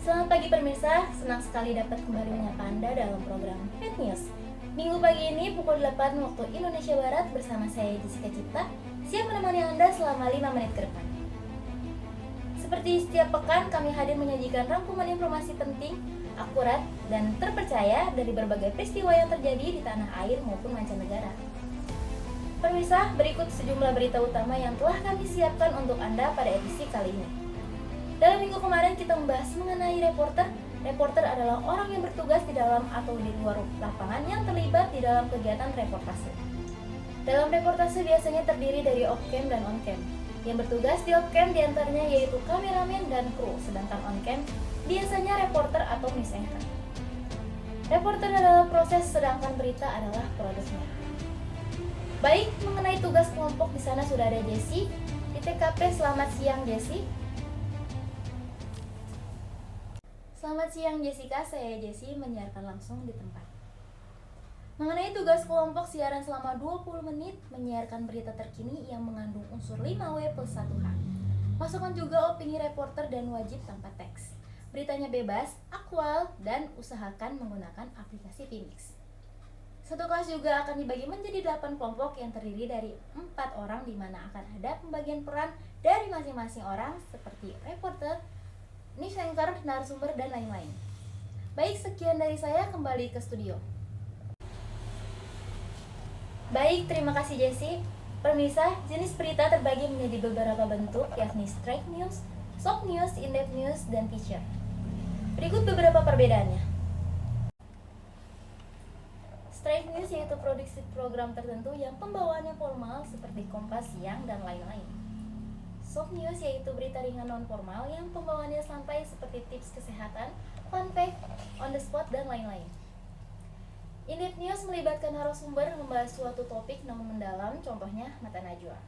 Selamat pagi pemirsa, senang sekali dapat kembali menyapa Anda dalam program Head News. Minggu pagi ini pukul 8 waktu Indonesia Barat bersama saya Jessica Cipta, siap menemani Anda selama 5 menit ke depan. Seperti setiap pekan, kami hadir menyajikan rangkuman informasi penting, akurat, dan terpercaya dari berbagai peristiwa yang terjadi di tanah air maupun mancanegara. Pemirsa, berikut sejumlah berita utama yang telah kami siapkan untuk Anda pada edisi kali ini. Dalam minggu kemarin kita membahas mengenai reporter. Reporter adalah orang yang bertugas di dalam atau di luar lapangan yang terlibat di dalam kegiatan reportase. Dalam reportase biasanya terdiri dari off-cam dan on-cam. Yang bertugas di off-cam diantaranya yaitu kameramen dan kru, sedangkan on-cam biasanya reporter atau news anchor. Reporter adalah proses, sedangkan berita adalah produsernya. Baik, mengenai tugas kelompok di sana sudah ada Jessie di TKP. Selamat siang Jessie. Selamat siang Jessica, saya Jessie menyiarkan langsung di tempat. Mengenai tugas kelompok siaran selama 20 menit menyiarkan berita terkini yang mengandung unsur 5W plus 1H. Masukkan juga opini reporter dan wajib tanpa teks. Beritanya bebas, aktual, dan usahakan menggunakan aplikasi Vmix. Satu kelas juga akan dibagi menjadi 8 kelompok yang terdiri dari 4 orang di mana akan ada pembagian peran dari masing-masing orang seperti reporter, news anchor, narasumber, dan lain-lain. Baik, sekian dari saya, kembali ke studio. Baik, terima kasih Jessie. Pemirsa, jenis berita terbagi menjadi beberapa bentuk, yakni straight news, shock news, in-depth news, dan feature. Berikut beberapa perbedaannya. Straight news yaitu produksi program tertentu yang pembawaannya formal seperti Kompas Siang dan lain-lain. Shock news yaitu berita ringan non-formal yang pembawaannya santai seperti tips kesehatan, fun fact, on the spot, dan lain-lain. In-depth news melibatkan narasumber membahas suatu topik namun mendalam, contohnya Mata Najwa.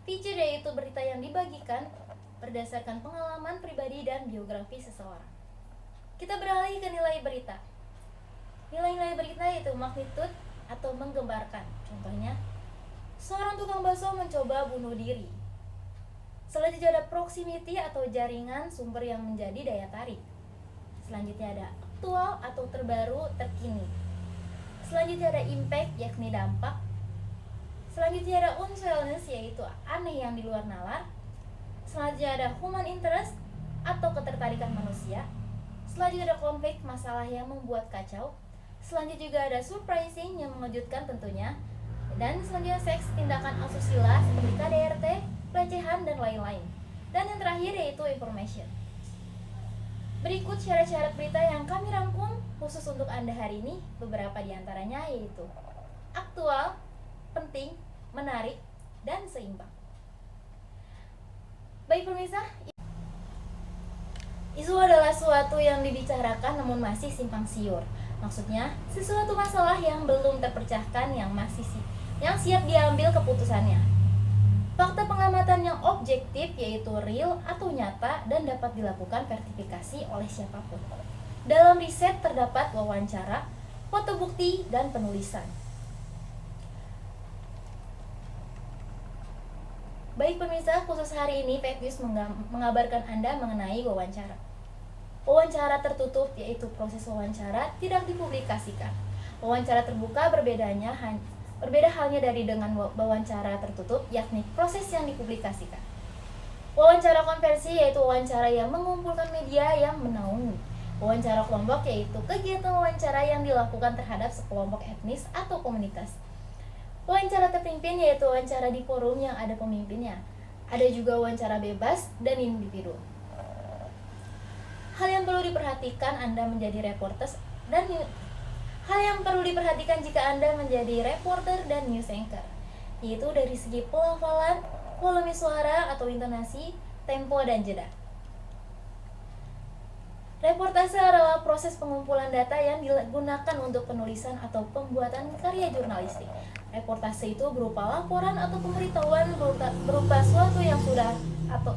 Feature yaitu berita yang dibagikan berdasarkan pengalaman pribadi dan biografi seseorang. Kita beralih ke nilai berita. Nilai-nilai berita yaitu magnitude atau menggembarkan. Contohnya, seorang tukang bakso mencoba bunuh diri. Selanjutnya ada proximity atau jaringan sumber yang menjadi daya tarik. Selanjutnya ada aktual atau terbaru, terkini. Selanjutnya ada impact yakni dampak. Selanjutnya ada unusualness yaitu aneh yang di luar nalar. Selanjutnya ada human interest atau ketertarikan manusia. Selanjutnya ada konflik, masalah yang membuat kacau. Selanjutnya juga ada surprising yang mengejutkan tentunya. Dan selanjutnya seks, tindakan asusila seperti KDRT, pelecehan, dan lain-lain. Dan yang terakhir yaitu information. Berikut syarat-syarat berita yang kami rangkum khusus untuk Anda hari ini. Beberapa diantaranya yaitu aktual, penting, menarik, dan seimbang. Baik pemirsa, isu adalah suatu yang dibicarakan namun masih simpang siur. Maksudnya, sesuatu masalah yang belum terpecahkan yang siap diambil keputusannya. Fakta pengamatan yang objektif yaitu real atau nyata dan dapat dilakukan verifikasi oleh siapapun. Dalam riset terdapat wawancara, foto bukti, dan penulisan. Baik pemirsa, khusus hari ini Pet News mengabarkan Anda mengenai wawancara. Wawancara tertutup yaitu proses wawancara tidak dipublikasikan. Wawancara terbuka berbeda halnya dari dengan wawancara tertutup, yakni proses yang dipublikasikan. Wawancara konversi yaitu wawancara yang mengumpulkan media yang menaungi. Wawancara kelompok yaitu kegiatan wawancara yang dilakukan terhadap sekelompok etnis atau komunitas. Wawancara terpimpin yaitu wawancara di forum yang ada pemimpinnya. Ada juga wawancara bebas dan individu. Hal yang perlu diperhatikan jika Anda menjadi reporter dan news anchor, yaitu dari segi pelafalan, volume suara atau intonasi, tempo, dan jeda. Reportase adalah proses pengumpulan data yang digunakan untuk penulisan atau pembuatan karya jurnalistik. Reportase itu berupa laporan atau pemberitahuan berupa suatu yang sudah atau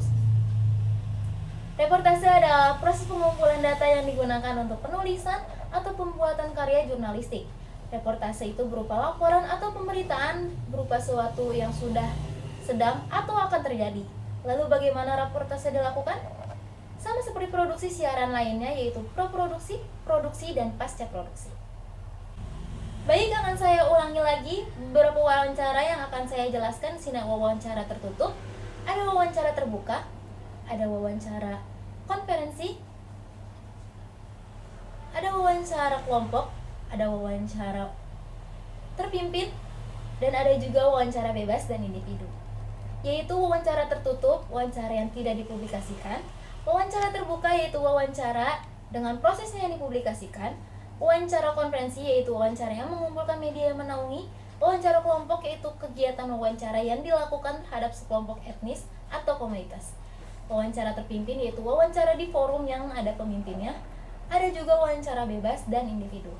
Reportase adalah proses pengumpulan data yang digunakan untuk penulisan atau pembuatan karya jurnalistik. Reportase itu berupa laporan atau pemberitaan berupa sesuatu yang sudah, sedang, atau akan terjadi. Lalu bagaimana reportase dilakukan? Sama seperti produksi produksi siaran lainnya, yaitu praproduksi, produksi, dan pasca produksi. Baik, akan saya ulangi lagi beberapa wawancara yang akan saya jelaskan. Sini wawancara tertutup, ada wawancara terbuka, ada wawancara konferensi, ada wawancara kelompok, ada wawancara terpimpin, dan ada juga wawancara bebas dan individu. Yaitu wawancara tertutup, wawancara yang tidak dipublikasikan, wawancara terbuka yaitu wawancara dengan prosesnya yang dipublikasikan, wawancara konferensi yaitu wawancara yang mengumpulkan media yang menaungi, wawancara kelompok yaitu kegiatan wawancara yang dilakukan terhadap sekelompok etnis atau komunitas. Wawancara terpimpin yaitu wawancara di forum yang ada pemimpinnya. Ada juga wawancara bebas dan individu.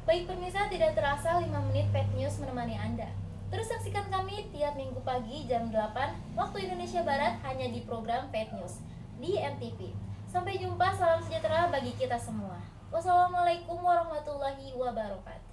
Baik pemirsa, tidak terasa 5 menit Pet News menemani Anda. Terus saksikan kami tiap minggu pagi jam 8 waktu Indonesia Barat hanya di program Pet News di MTV. Sampai jumpa, salam sejahtera bagi kita semua. Wassalamualaikum warahmatullahi wabarakatuh.